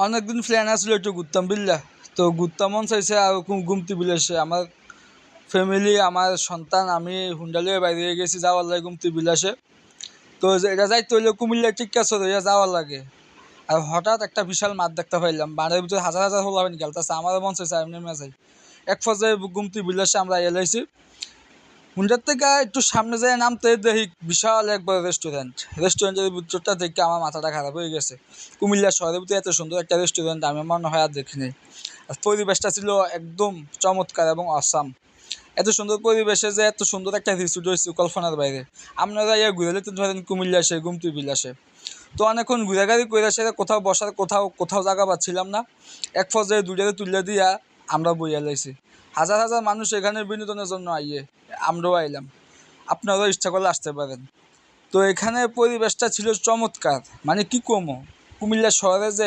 অনেকদিন প্ল্যান আসলো একটু ঘুরতাম বুঝলা। তো ঘুরতে মন চাইছে আর গুমতি বিলাসে আমার ফ্যামিলি, আমার সন্তান, আমি হুন্ডালিয়ে বাইরে গেছি যাওয়ার লাগে গুমতি বিলাসে। তো এটা যাইতে হইলে কুমিল্লা টিক্কা চলে যাওয়ার লাগে। আর হঠাৎ একটা বিশাল মাঠ দেখতে পাইলাম, মাঠের ভিতরে হাজার হাজার হলাবেন খেলতেছে। আমারও মন চাইছে আমি নেমে যাই। এক পর্যায়ে গুমতি বিলাসে আমরা এলাইছি। হুন্ডার থেকে একটু সামনে যায় নামতে দেখি বিশাল একবার রেস্টুরেন্টের ভিতরটা দেখে আমার মাথাটা খারাপ হয়ে গেছে। কুমিল্লা শহরের ভিতরে এত সুন্দর একটা রেস্টুরেন্ট আমি মনে হয় আর দেখিনি। আর পরিবেশটা ছিল একদম চমৎকার এবং আসাম। এত সুন্দর পরিবেশে যে এত সুন্দর একটা রিসোর্ট হয়েছে কল্পনার বাইরে। আপনারা ইয়া ঘুরে যেতে ধরেন কুমিল্লা আসে গুমতি বিলাসে। তো অনেকক্ষণ ঘুরাঘুরি করে সেটা কোথাও বসার কোথাও জায়গা পাচ্ছিলাম না। এক পর্যায়ে দুইটারে তুলে দিয়া আমরা বইয়া লাইছি। হাজার হাজার মানুষ এখানে বিনোদনের জন্য আইয়ে, আমরাও আইলাম। আপনারাও ইচ্ছা করলে আসতে পারেন। তো এখানে পরিবেশটা ছিল চমৎকার, মানে কি কমো কুমিল্লা শহরে যে